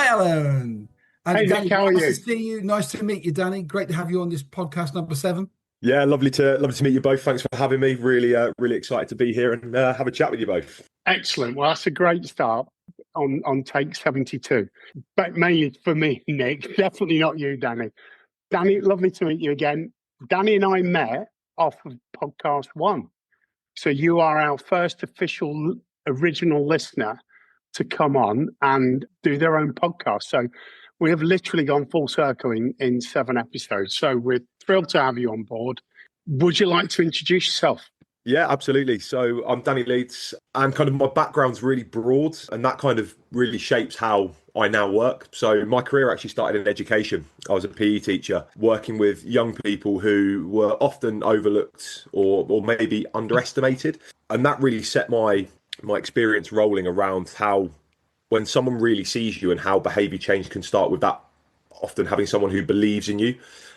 Alan. Hey, And Danny, Nick, how are nice to you? see you. Nice to meet you, Danny. Great to have you on this podcast number 7. Yeah, lovely to meet you both. Thanks for having me. Really excited to be here and have a chat with you both. Excellent. Well, that's a great start on take 72. But mainly for me, Nick, definitely not you, Danny. Danny, lovely to meet you again. Danny and I met off of podcast 1. So you are our first official original listener to come on and do their own podcast. So we have literally gone full circle in 7 episodes. So we're thrilled to have you on board. Would you like to introduce yourself? Yeah, absolutely. So I'm Danny Leeds, and kind of my background's really broad, and that kind of really shapes how I now work. So my career actually started in education. I was a PE teacher working with young people who were often overlooked or maybe underestimated, and that really set my experience rolling around how when someone really sees you and how behaviour change can start with that, often having someone who believes in you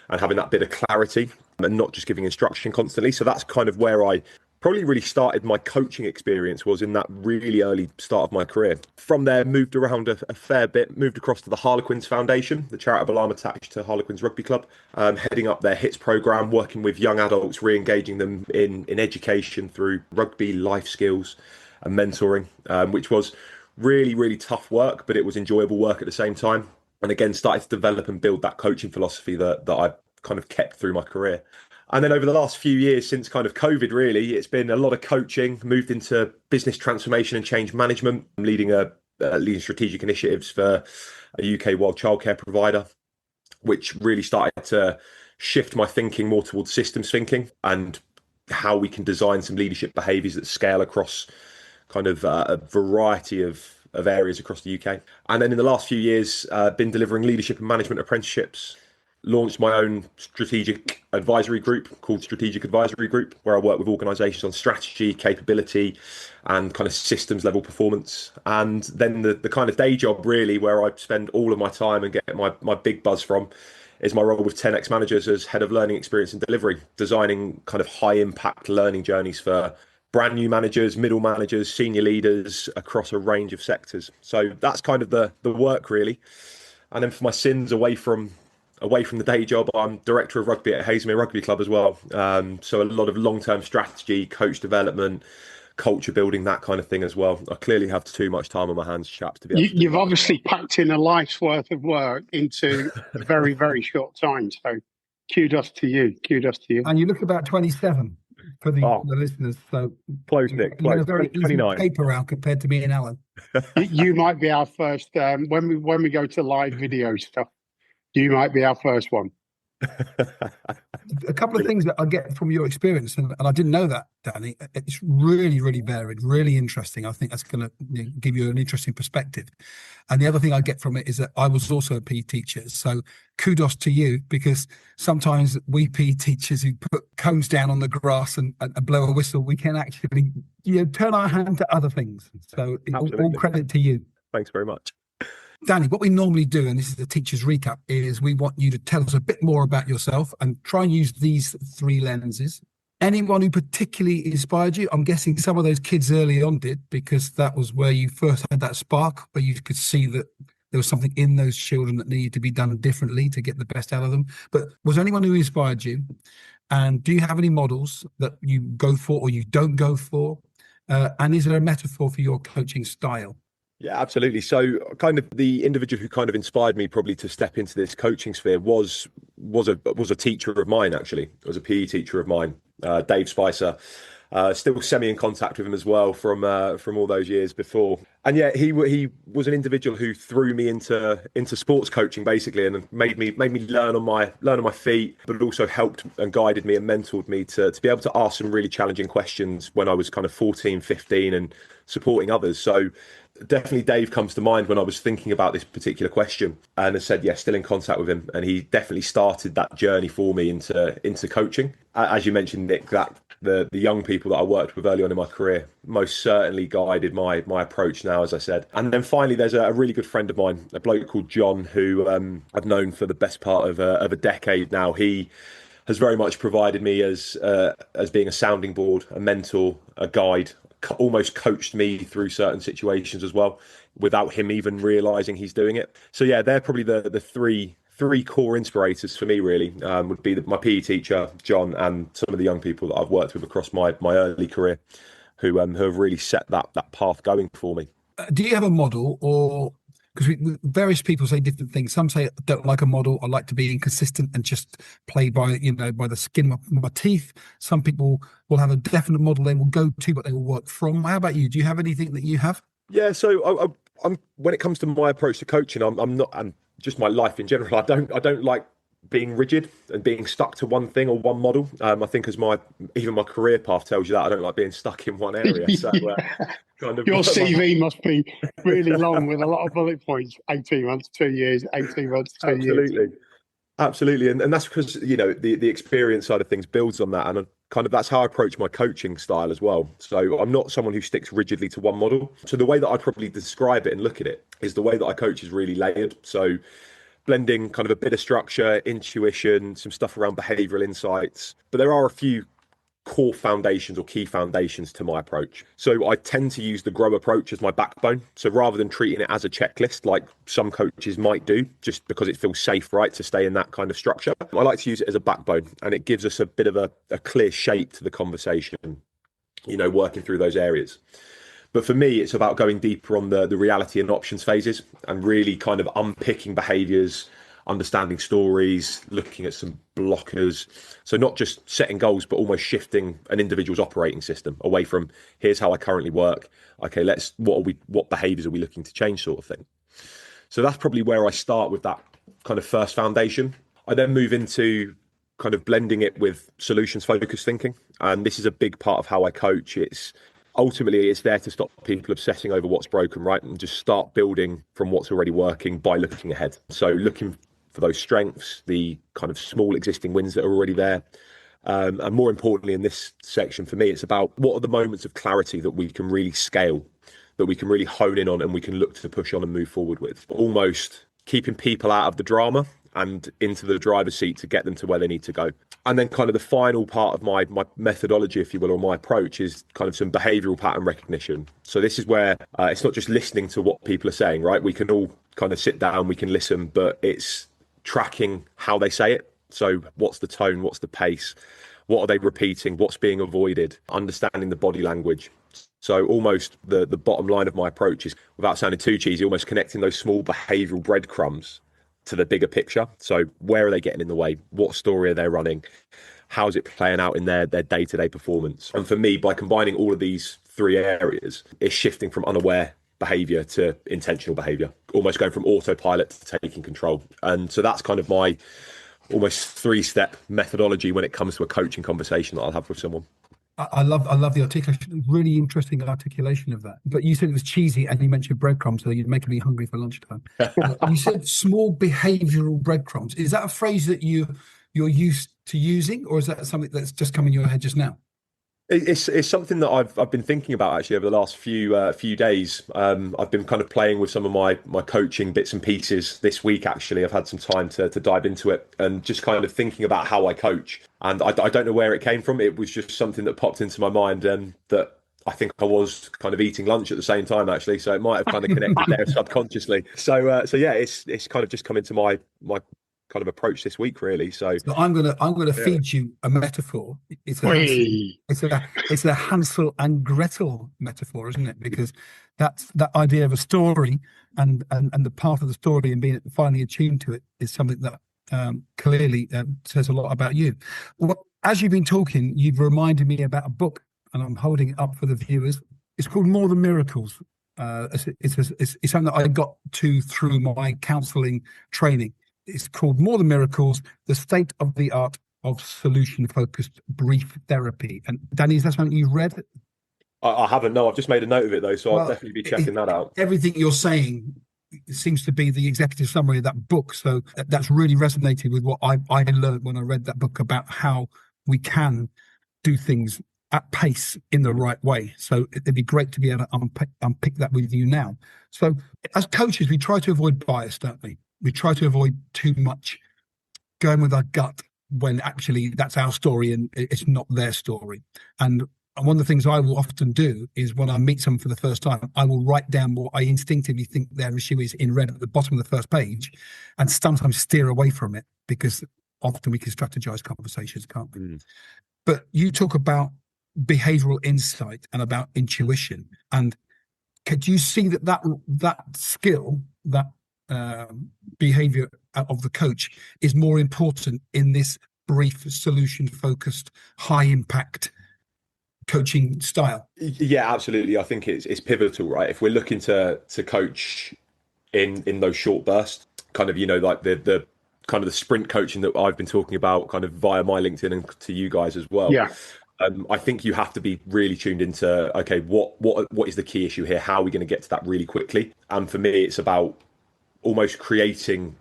and having that bit of clarity and not just giving instruction constantly. So that's kind of where I probably really started my coaching experience, was in that really early start of my career. From there, moved around a fair bit, moved across to the Harlequins Foundation, the charitable arm attached to Harlequins Rugby Club, heading up their HITS programme, working with young adults, re-engaging them in education through rugby, life skills and mentoring, which was really tough work, but it was enjoyable work at the same time. And again, started to develop and build that coaching philosophy that I kind of kept through my career. And then over the last few years, since kind of COVID, really, it's been a lot of coaching, moved into business transformation and change management, leading strategic initiatives for a UK wild childcare provider, which really started to shift my thinking more towards systems thinking and how we can design some leadership behaviours that scale across kind of a variety of areas across the UK. And then in the last few years, been delivering leadership and management apprenticeships, launched my own strategic advisory group called Strategic Advisory Group, where I work with organisations on strategy, capability and kind of systems level performance. And then the kind of day job really where I spend all of my time and get my big buzz from is my role with 10X Managers as Head of Learning Experience and Delivery, designing kind of high impact learning journeys for brand new managers, middle managers, senior leaders across a range of sectors. So that's kind of the work really. And then for my sins away from the day job, I'm director of rugby at Haslemere Rugby Club as well. So a lot of long-term strategy, coach development, culture building, that kind of thing as well. I clearly have too much time on my hands, chaps, to be able to You've obviously packed in a life's worth of work into a very short time. So kudos to you. Kudos to you. And you look about 27 for the listeners. So close, Nick. you're Close. a very easy 29. paper round compared to me and Alan. You might be our first when we go to live video stuff. You might be our first one. A couple of things that I get from your experience, and I didn't know that, Danny. It's really varied, really interesting. I think that's going to give you an interesting perspective. And the other thing I get from it is that I was also a PE teacher. So kudos to you, because sometimes we PE teachers who put cones down on the grass and blow a whistle, we can actually turn our hand to other things. So all credit to you. Thanks very much. Danny, what we normally do, and this is the teacher's recap, is we want you to tell us a bit more about yourself and try and use these 3 lenses. Anyone who particularly inspired you? I'm guessing some of those kids early on did, because that was where you first had that spark, where you could see that there was something in those children that needed to be done differently to get the best out of them. But was there anyone who inspired you? And do you have any models that you go for or you don't go for? And is there a metaphor for your coaching style? Yeah, absolutely. So kind of the individual who kind of inspired me probably to step into this coaching sphere was a teacher of mine, actually. It was a PE teacher of mine, Dave Spicer. Still semi in contact with him as well from all those years before. And yeah, he was an individual who threw me into sports coaching basically, and made me learn on my feet, but also helped and guided me and mentored me to be able to ask some really challenging questions when I was kind of 14, 15 and supporting others. So definitely Dave comes to mind when I was thinking about this particular question, and I said, still in contact with him. And he definitely started that journey for me into coaching. As you mentioned, Nick, that the young people that I worked with early on in my career most certainly guided my approach now, as I said. And then finally, there's a really good friend of mine, a bloke called John, who I've known for the best part of a decade now. He has very much provided me as being a sounding board, a mentor, a guide, almost coached me through certain situations as well, without him even realizing he's doing it. So yeah, they're probably the three core inspirators for me, really. Would be my PE teacher, John, and some of the young people that I've worked with across my early career, who have really set that path going for me. Do you have a model, or because various people say different things? Some say I don't like a model. I like to be inconsistent and just play by by the skin of my teeth. Some people will have a definite model they will go to, but they will work from. How about you? Do you have anything that you have? Yeah, so I'm when it comes to my approach to coaching, I'm not, and just my life in general, I don't like being rigid and being stuck to one thing or one model. I think even my career path tells you that I don't like being stuck in one area. So kind of Your CV must be really long with a lot of bullet points. 18 months, 2 years, 18 months, 2 years. Absolutely. And that's because, the experience side of things builds on that. And kind of that's how I approach my coaching style as well. So I'm not someone who sticks rigidly to one model. So the way that I'd probably describe it and look at it is the way that I coach is really layered. So blending kind of a bit of structure, intuition, some stuff around behavioural insights. But there are a few core foundations or key foundations to my approach. So I tend to use the grow approach as my backbone. So rather than treating it as a checklist like some coaches might do, just because it feels safe, right, to stay in that kind of structure, I like to use it as a backbone, and it gives us a bit of a clear shape to the conversation, working through those areas. But for me, it's about going deeper on the reality and options phases, and really kind of unpicking behaviours, understanding stories, looking at some blockers. So not just setting goals, but almost shifting an individual's operating system away from here's how I currently work. Okay, what behaviours are we looking to change, sort of thing. So that's probably where I start with that kind of first foundation. I then move into kind of blending it with solutions focused thinking. And this is a big part of how I coach. Ultimately, it's there to stop people obsessing over what's broken, right? And just start building from what's already working by looking ahead. So looking for those strengths, the kind of small existing wins that are already there. And more importantly, in this section for me, it's about what are the moments of clarity that we can really scale, that we can really hone in on, and we can look to push on and move forward with. Almost keeping people out of the drama and into the driver's seat to get them to where they need to go. And then kind of the final part of my methodology, if you will, or my approach is kind of some behavioural pattern recognition. So this is where it's not just listening to what people are saying, right? We can all kind of sit down, we can listen, but it's tracking how they say it. So what's the tone, what's the pace, what are they repeating, what's being avoided, understanding the body language. So almost the bottom line of my approach is, without sounding too cheesy, almost connecting those small behavioural breadcrumbs to the bigger picture. So where are they getting in the way? What story are they running? How's it playing out in their day-to-day performance? And for me, by combining all of these three areas, it's shifting from unaware behavior to intentional behavior, almost going from autopilot to taking control. And so that's kind of my almost 3-step methodology when it comes to a coaching conversation that I'll have with someone. I love the articulation. Really interesting articulation of that. But you said it was cheesy, and you mentioned breadcrumbs, so you're making me hungry for lunchtime. You said small behavioural breadcrumbs. Is that a phrase that you're used to using, or is that something that's just come in your head just now? It's something that I've been thinking about actually over the last few days. I've been kind of playing with some of my coaching bits and pieces this week. Actually, I've had some time to dive into it and just kind of thinking about how I coach. And I don't know where it came from. It was just something that popped into my mind, and that I think I was kind of eating lunch at the same time actually. So it might have kind of connected there subconsciously. So yeah, it's kind of just come into my kind of approach this week, really. So I'm gonna feed you a metaphor. It's a Hansel and Gretel metaphor, isn't it? Because that's that idea of a story, and the part of the story and being finally attuned to it is something that clearly says a lot about you. Well, as you've been talking, you've reminded me about a book, and I'm holding it up for the viewers. It's called More Than Miracles. It's something that I got to through my counselling training. It's called More Than Miracles, the state of the art of solution-focused brief therapy. And Danny, is that something you've read? I haven't, no. I've just made a note of it though, so I'll definitely be checking that out. Everything you're saying seems to be the executive summary of that book. So that's really resonated with what I learned when I read that book about how we can do things at pace in the right way. So it'd be great to be able to unpick that with you now. So as coaches, we try to avoid bias, don't we? We try to avoid too much going with our gut when actually that's our story and it's not their story. And And one of the things I will often do is when I meet someone for the first time, I will write down what I instinctively think their issue is in red at the bottom of the first page, and sometimes steer away from it, because often we can strategize conversations, can't we? Mm. But you talk about behavioral insight and about intuition. And could you see that skill, that behavior of the coach is more important in this brief, solution-focused, high-impact coaching style? Yeah, absolutely. I think it's pivotal, right? If we're looking to coach in those short bursts, kind of, like the kind of the sprint coaching that I've been talking about, kind of via my LinkedIn and to you guys as well. Yeah. I think you have to be really tuned into, okay, what is the key issue here? How are we going to get to that really quickly? And for me, it's about almost creating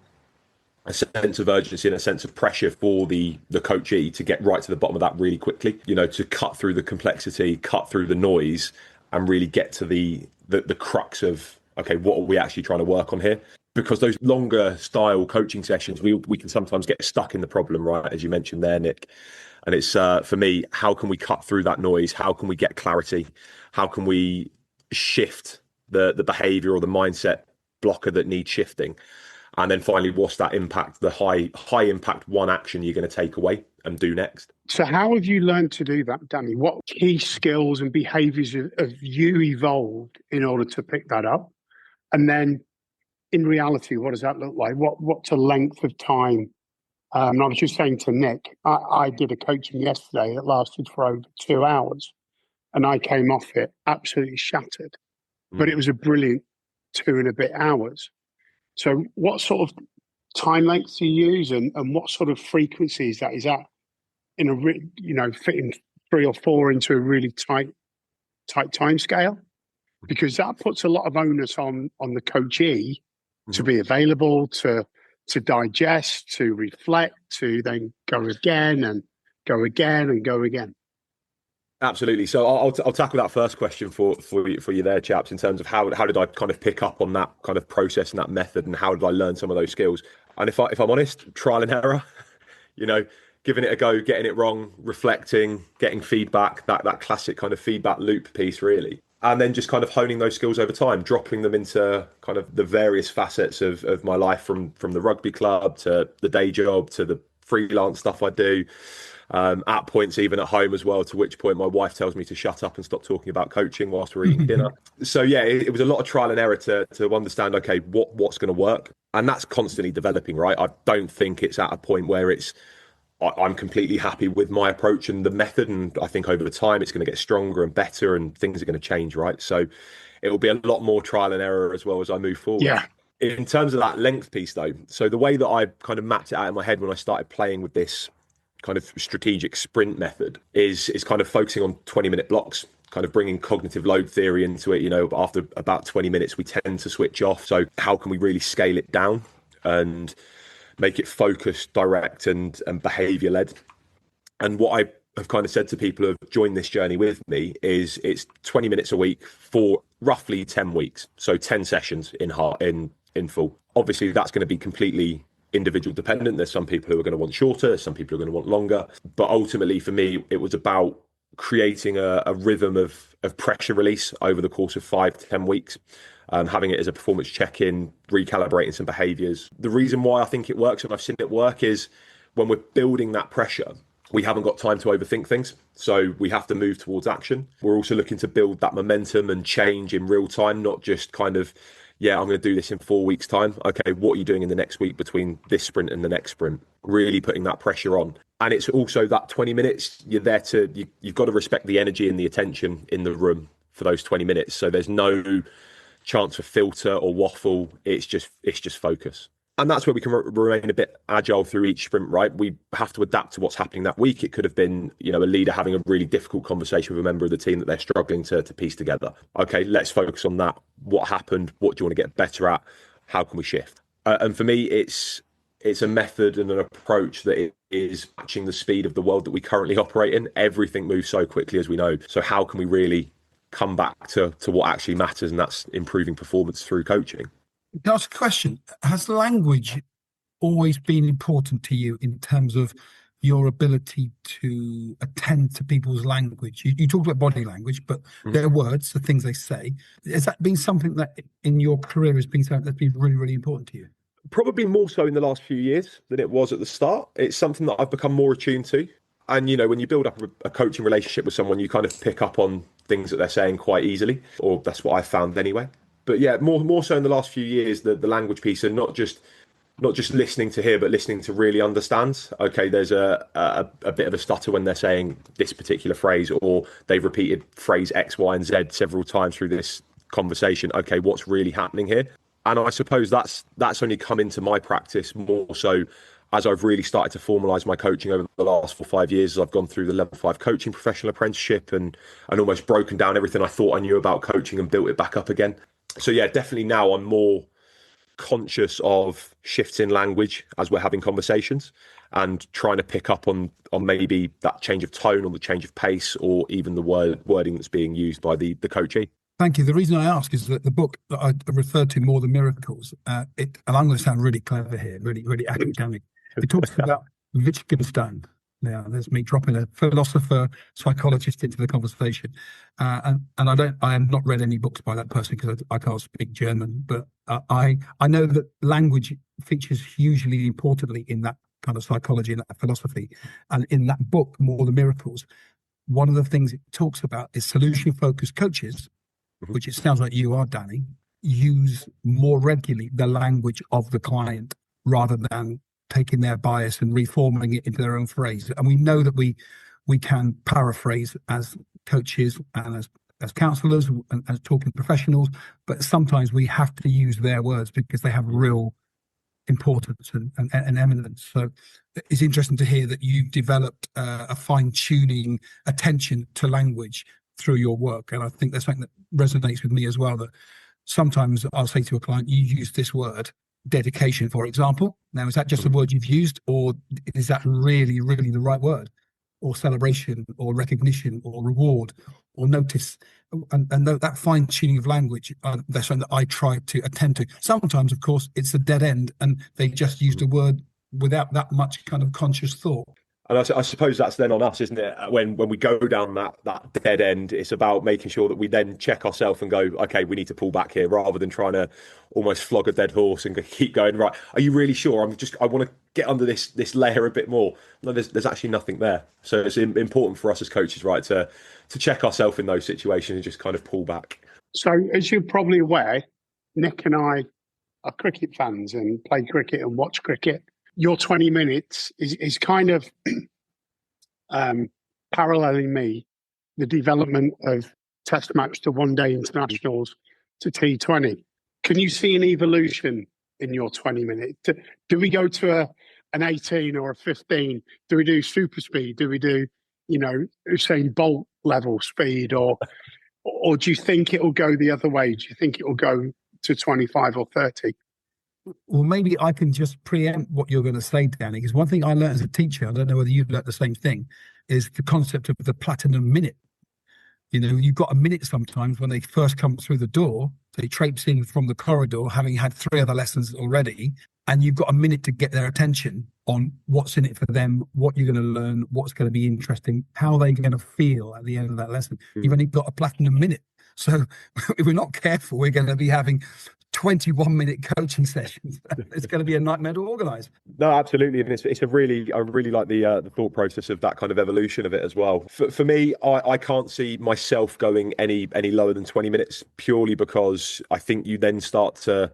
a sense of urgency and a sense of pressure for the coachee to get right to the bottom of that really quickly, to cut through the complexity, cut through the noise, and really get to the crux of, okay, what are we actually trying to work on here? Because those longer style coaching sessions, we can sometimes get stuck in the problem, right? As you mentioned there, Nick. And it's, for me, how can we cut through that noise? How can we get clarity? How can we shift the behavior or the mindset blocker that needs shifting? And then finally, what's that impact, the high impact one action you're going to take away and do next? So how have you learned to do that, Danny? What key skills and behaviors have you evolved in order to pick that up? And then in reality, what does that look like? What's a length of time? I was just saying to Nick, I did a coaching yesterday that lasted for over 2 hours, and I came off it absolutely shattered. But it was a brilliant 2 and a bit hours. So what sort of time lengths do you use, and what sort of frequency is that? Is that in a fitting 3 or 4 into a really tight time scale? Because that puts a lot of onus on the coachee to be available, to digest, to reflect, to then go again and go again and go again. Absolutely. So I'll tackle that first question for you there, chaps, in terms of how did I kind of pick up on that kind of process and that method, and how did I learn some of those skills? And if I'm honest, trial and error, giving it a go, getting it wrong, reflecting, getting feedback, that classic kind of feedback loop piece, really. And then just kind of honing those skills over time, dropping them into kind of the various facets of my life, from the rugby club to the day job to the freelance stuff I do. At points even at home as well, to which point my wife tells me to shut up and stop talking about coaching whilst we're eating dinner. So yeah, it was a lot of trial and error to understand, okay, what's going to work. And that's constantly developing, right? I don't think it's at a point where I'm completely happy with my approach and the method. And I think over time it's going to get stronger and better, and things are going to change, right? So it will be a lot more trial and error as well as I move forward. Yeah. In terms of that length piece though, so the way that I kind of mapped it out in my head when I started playing with this kind of strategic sprint method is kind of focusing on 20-minute blocks, kind of bringing cognitive load theory into it. After about 20 minutes, we tend to switch off. So how can we really scale it down and make it focused, direct, and behavior led? And what I have kind of said to people who have joined this journey with me is it's 20 minutes a week for roughly 10 weeks. So 10 sessions in full. Obviously, that's going to be completely individual dependent. There's some people who are going to want shorter, some people are going to want longer. But ultimately, for me, it was about creating a rhythm of pressure release over the course of 5 to 10 weeks. Having it as a performance check-in, recalibrating some behaviors. The reason why I think it works, and I've seen it work, is when we're building that pressure, we haven't got time to overthink things. So we have to move towards action. We're also looking to build that momentum and change in real time, not just kind of, I'm going to do this in 4 weeks' time. Okay, what are you doing in the next week between this sprint and the next sprint? Really putting that pressure on. And it's also that 20 minutes, you've got to respect the energy and the attention in the room for those 20 minutes. So there's no chance for filter or waffle. It's just focus. And that's where we can remain a bit agile through each sprint, right? We have to adapt to what's happening that week. It could have been, a leader having a really difficult conversation with a member of the team that they're struggling to piece together. Okay, let's focus on that. What happened? What do you want to get better at? How can we shift? And for me, it's a method and an approach that is matching the speed of the world that we currently operate in. Everything moves so quickly, as we know. So how can we really come back to what actually matters, and that's improving performance through coaching? Can I ask a question? Has language always been important to you in terms of your ability to attend to people's language. You talked about body language, but their words, the things they say. Has that been something that in your career has been something that's been really, really important to you? Probably more so in the last few years than it was at the start. It's something that I've become more attuned to. And, you know, when you build up a coaching relationship with someone, you kind of pick up on things that they're saying quite easily, or that's what I found anyway. But yeah, more so in the last few years, the language piece, and not just listening to hear, but listening to really understand. Okay, there's a bit of a stutter when they're saying this particular phrase, or they've repeated phrase X, Y, and Z several times through this conversation. Okay, what's really happening here? And I suppose that's only come into my practice more so as I've really started to formalise my coaching over the last 4 or 5 years, as I've gone through the level 5 coaching professional apprenticeship and almost broken down everything I thought I knew about coaching and built it back up again. So yeah, definitely now I'm more conscious of shifts in language as we're having conversations and trying to pick up on maybe that change of tone or the change of pace or even the wording that's being used by the coachee. Thank you. The reason I ask is that the book that I referred to, More Than Miracles, and I'm going to sound really clever here, really, really academic. It talks about Wittgenstein. Now, there's me dropping a philosopher, psychologist into the conversation, and I have not read any books by that person because I can't speak German. But I know that language features hugely importantly in that kind of psychology and that philosophy, and in that book, More Than Miracles, one of the things it talks about is solution-focused coaches, which it sounds like you are, Danny, use more regularly the language of the client rather than taking their bias and reforming it into their own phrase. And we know that we can paraphrase as coaches and as counsellors and as talking professionals, but sometimes we have to use their words because they have real importance and eminence. So it's interesting to hear that you've developed a fine-tuning attention to language through your work. And I think that's something that resonates with me as well, that sometimes I'll say to a client, you use this word, dedication, for example. Now, is that just a word you've used, or is that really, really the right word? Or celebration, or recognition, or reward, or notice? And that fine tuning of language, that's something that I try to attend to. Sometimes, of course, it's a dead end, and they just used a word without that much kind of conscious thought. And I suppose that's then on us, isn't it? When we go down that dead end, it's about making sure that we then check ourselves and go, okay, we need to pull back here, rather than trying to almost flog a dead horse and keep going. Right? Are you really sure? I want to get under this layer a bit more. No, there's actually nothing there. So it's important for us as coaches, right, to check ourselves in those situations and just kind of pull back. So, as you're probably aware, Nick and I are cricket fans and play cricket and watch cricket. Your 20 minutes is kind of paralleling me, the development of Test match to one-day internationals to T20. Can you see an evolution in your 20 minutes? Do we go to an 18 or a 15? Do we do super speed? Do we do, Usain Bolt level speed? Or do you think it will go the other way? Do you think it will go to 25 or 30? Well, maybe I can just preempt what you're going to say, Danny, because one thing I learned as a teacher, I don't know whether you've learned the same thing, is the concept of the platinum minute. You've got a minute sometimes when they first come through the door, they traipse in from the corridor, having had 3 other lessons already, and you've got a minute to get their attention on what's in it for them, what you're going to learn, what's going to be interesting, how they're going to feel at the end of that lesson. You've only got a platinum minute. So if we're not careful, we're going to be having 21-minute coaching sessions. It's going to be a nightmare to organise. No, absolutely, and I really like the thought process of that kind of evolution of it as well. For me, I can't see myself going any lower than 20 minutes, purely because I think you then start to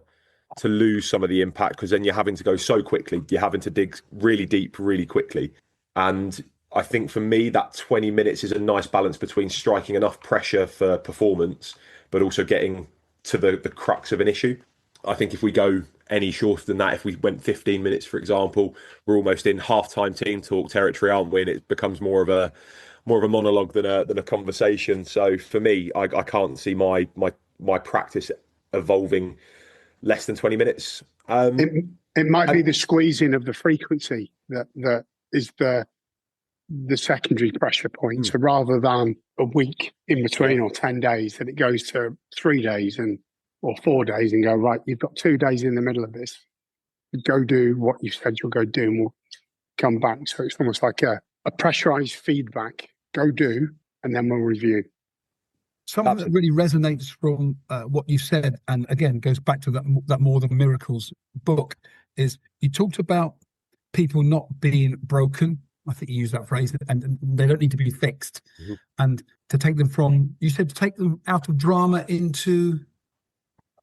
lose some of the impact, because then you're having to go so quickly. You're having to dig really deep, really quickly, and I think for me that 20 minutes is a nice balance between striking enough pressure for performance, but also getting to the crux of an issue. I think if we go any shorter than that, if we went 15 minutes, for example, we're almost in half-time team talk territory, aren't we? And it becomes more of a monologue than a conversation. So for me, I can't see my practice evolving less than 20 minutes. It might be the squeezing of the frequency that is the secondary pressure point. So rather than a week in between or 10 days, that it goes to 3 days or 4 days and go, right, you've got 2 days in the middle of this. Go do what you said you'll go do. come back. So it's almost like a pressurized feedback. Go do, and then we'll review. Something that really resonates from what you said, and again goes back to that More Than Miracles book, is you talked about people not being broken. I think you used that phrase, and they don't need to be fixed. Mm-hmm. And to take them from, you said, to take them out of drama into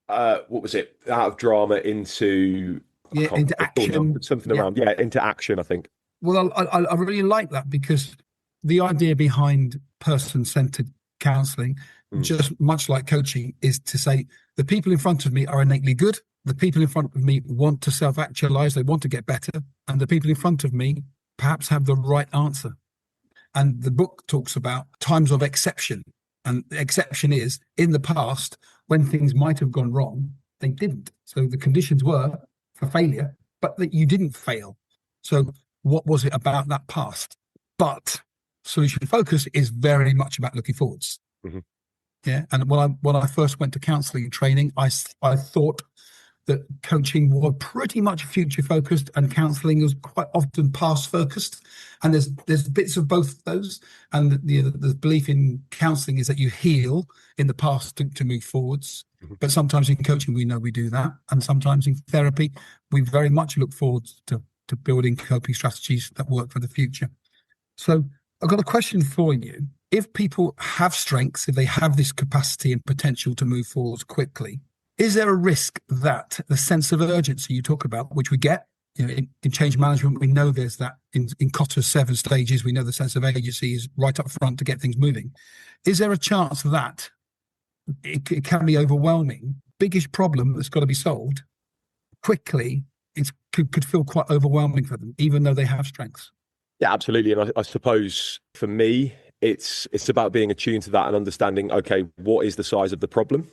what was it? Out of drama into into action, something around into action. I think. Well, I really like that, because the idea behind person-centered counselling, just much like coaching, is to say the people in front of me are innately good. The people in front of me want to self-actualize. They want to get better. And the people in front of me perhaps have the right answer. And the book talks about times of exception. And the exception is, in the past, when things might have gone wrong, they didn't. So the conditions were for failure, but that you didn't fail. So what was it about that past? But solution focus is very much about looking forwards. Mm-hmm. Yeah. And when I first went to counselling training, I thought that coaching was pretty much future focused and counselling was quite often past focused. And there's bits of both of those. And the belief in counselling is that you heal in the past to move forwards. Mm-hmm. But sometimes in coaching, we know we do that. And sometimes in therapy, we very much look forward to building coping strategies that work for the future. So I've got a question for you. If people have strengths, if they have this capacity and potential to move forwards quickly, is there a risk that the sense of urgency you talk about, which we get, in change management, we know there's that in Kotter's 7 stages, we know the sense of agency is right up front to get things moving. Is there a chance that it can be overwhelming? Biggest problem that's got to be solved quickly, it could feel quite overwhelming for them, even though they have strengths. Yeah, absolutely. And I suppose for me, it's about being attuned to that and understanding, okay, what is the size of the problem?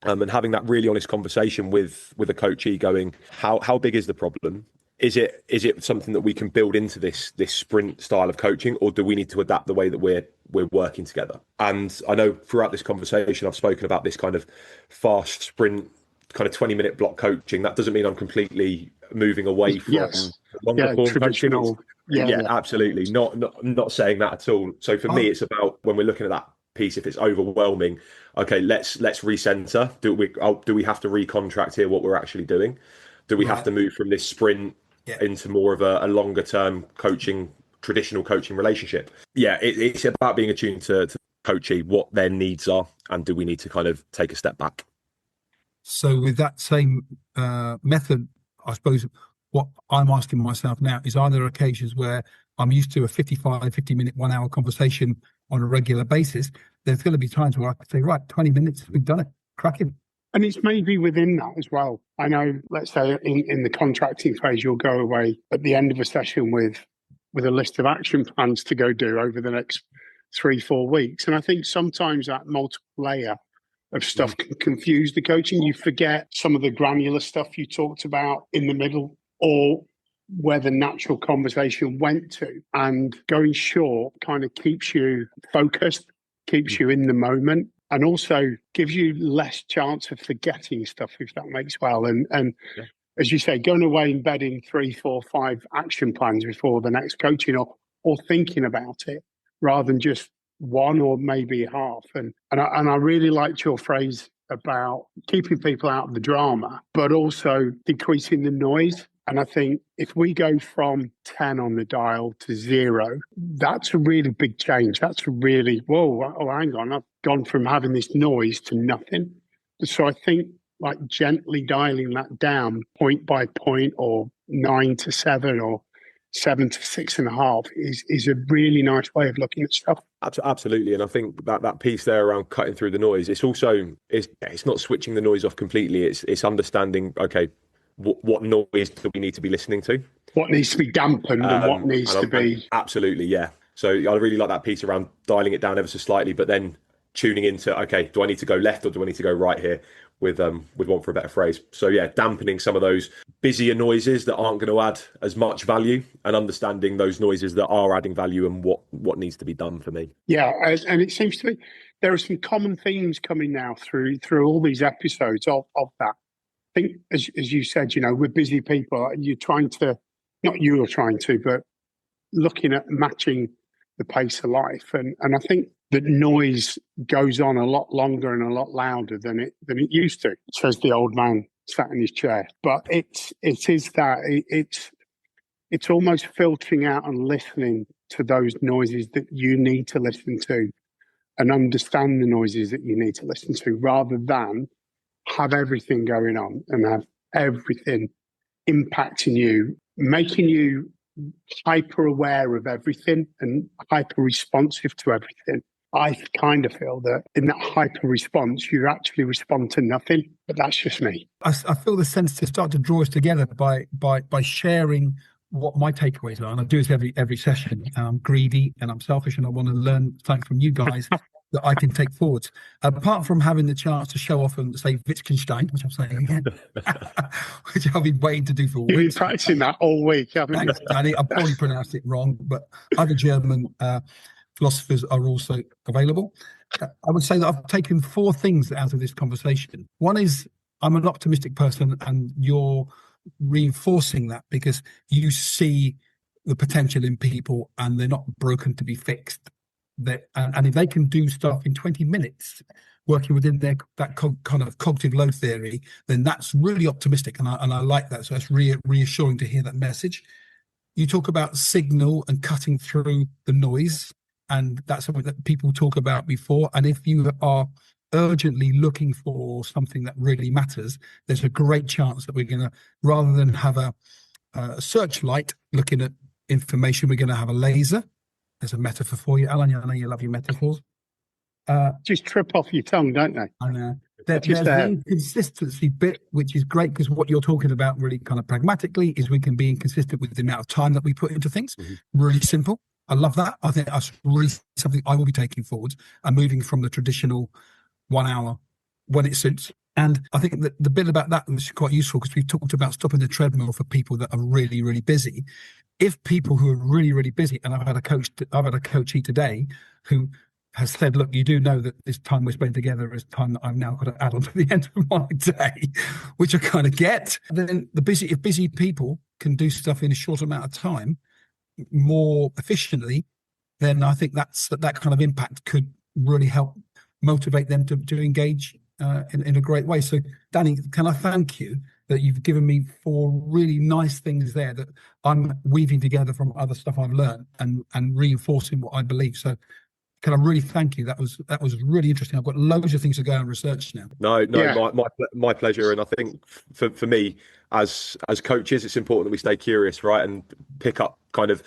And having that really honest conversation with a coachee, going, how big is the problem? Is it something that we can build into this sprint style of coaching, or do we need to adapt the way that we're working together? And I know throughout this conversation, I've spoken about this kind of fast sprint, kind of 20-minute block coaching. That doesn't mean I'm completely moving away from longer form traditional. Yeah, absolutely. Not saying that at all. So for me, it's about when we're looking at that piece, if it's overwhelming, okay, let's recenter. Do we have to recontract here what we're actually doing? Do we have to move from this sprint into more of a longer term traditional coaching relationship? Yeah, it's about being attuned to coachee, what their needs are, and do we need to kind of take a step back? So with that same method, I suppose what I'm asking myself now is, are there occasions where I'm used to a 50-minute, 1 hour conversation on a regular basis? There's going to be times where I could say, right, 20 minutes, we've done it, cracking. And it's maybe within that as well. I know, let's say in the contracting phase, you'll go away at the end of a session with a list of action plans to go do over the next 3-4 weeks. And I think sometimes that multiple layer of stuff can confuse the coaching. You forget some of the granular stuff you talked about in the middle, or where the natural conversation went to. And going short kind of keeps you focused, keeps you in the moment, and also gives you less chance of forgetting stuff, if that makes well. And as you say, going away and embedding 3, 4, 5 action plans before the next coaching, or thinking about it rather than just one or maybe half. And I really liked your phrase about keeping people out of the drama, but also decreasing the noise. And I think if we go from 10 on the dial to 0, that's a really big change. That's a really, hang on, I've gone from having this noise to nothing. So I think like gently dialing that down point by point, or 9 to 7 or 7 to 6.5 is a really nice way of looking at stuff. Absolutely. And I think that piece there around cutting through the noise, it's not switching the noise off completely. It's understanding, okay, what noise do we need to be listening to? What needs to be dampened and what needs to be... Absolutely, yeah. So I really like that piece around dialing it down ever so slightly, but then tuning into, okay, do I need to go left or do I need to go right here, with one for a better phrase. So yeah, dampening some of those busier noises that aren't going to add as much value, and understanding those noises that are adding value and what needs to be done for me. Yeah, and it seems to me there are some common themes coming now through all these episodes of that. I think, as you said, we're busy people. You're trying to not you are trying to, but looking at matching the pace of life. And I think that noise goes on a lot longer and a lot louder than it used to, says the old man sat in his chair. But it's almost filtering out and listening to those noises that you need to listen to and understand the noises that you need to listen to, rather than have everything going on and have everything impacting you, making you hyper aware of everything and hyper responsive to everything. I kind of feel that in that hyper response, you actually respond to nothing. But that's just me. I feel the sense to start to draw us together by sharing what my takeaways are. And I do this every session. I'm greedy and I'm selfish, and I want to learn something from you guys that I can take forwards. Apart from having the chance to show off and say Wittgenstein, which I'm saying again, which I've been waiting to do for You've been weeks. practicing that all week, haven't you? Thanks, Danny. I probably pronounced it wrong, but other German philosophers are also available. I would say that I've taken 4 things out of this conversation. One is I'm an optimistic person, and you're reinforcing that because you see the potential in people and they're not broken to be fixed. And if they can do stuff in 20 minutes working within that kind of cognitive load theory, then that's really optimistic, and I like that. So it's reassuring to hear that message. You talk about signal and cutting through the noise, and that's something that people talk about before. And if you are urgently looking for something that really matters, there's a great chance that we're going to, rather than have a searchlight looking at information, we're going to have a laser. There's a metaphor for you, Alan. I know you love your metaphors. Just trip off your tongue, don't they? I know. There's the inconsistency bit, which is great, because what you're talking about really kind of pragmatically is we can be inconsistent with the amount of time that we put into things. Really simple. I love that. I think that's really something I will be taking forwards and moving from the traditional 1 hour when it suits. And I think that the bit about that was quite useful, because we talked about stopping the treadmill for people that are really, really busy. If people who are really, really busy, and I've had a coachee today who has said, look, you do know that this time we're spending together is time that I've now got to add on to the end of my day, which I kind of get. Then if busy people can do stuff in a short amount of time more efficiently, then I think that kind of impact could really help motivate them to engage in a great way. So, Danny, can I thank you that you've given me 4 really nice things there that I'm weaving together from other stuff I've learned and reinforcing what I believe. So can I really thank you? That was really interesting. I've got loads of things to go and research now. No, Yeah. my pleasure. And I think for me, as coaches, it's important that we stay curious, right, and pick up kind of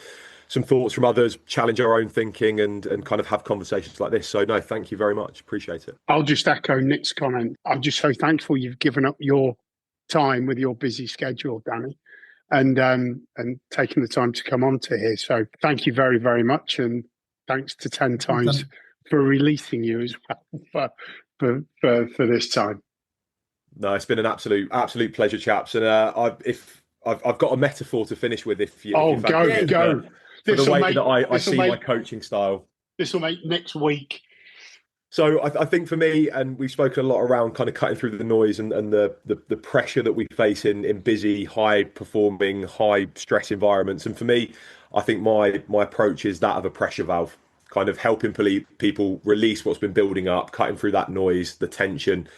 some thoughts from others, challenge our own thinking, and kind of have conversations like this. So no, thank you very much. Appreciate it. I'll just echo Nick's comment. I'm just so thankful you've given up your time with your busy schedule, Danny, and taking the time to come on to here. So thank you very, very much, and thanks to 10 times for releasing you as well for this time. No, it's been an absolute pleasure, chaps. And I've got a metaphor to finish with. If you go. For the way that I see my coaching style. This will make next week. So I think for me, and we've spoken a lot around kind of cutting through the noise and the pressure that we face in busy, high performing, high stress environments. And for me, I think my approach is that of a pressure valve, kind of helping people release what's been building up, cutting through that noise, the tension,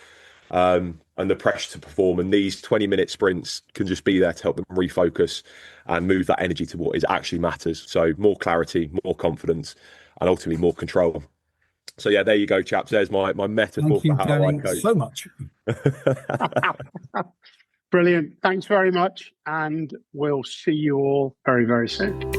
and the pressure to perform. And these 20-minute sprints can just be there to help them refocus and move that energy to what actually matters. So more clarity, more confidence, and ultimately more control. So yeah, there you go, chaps. There's my metaphor for how I coach. So much. Brilliant. Thanks very much. And we'll see you all very, very soon.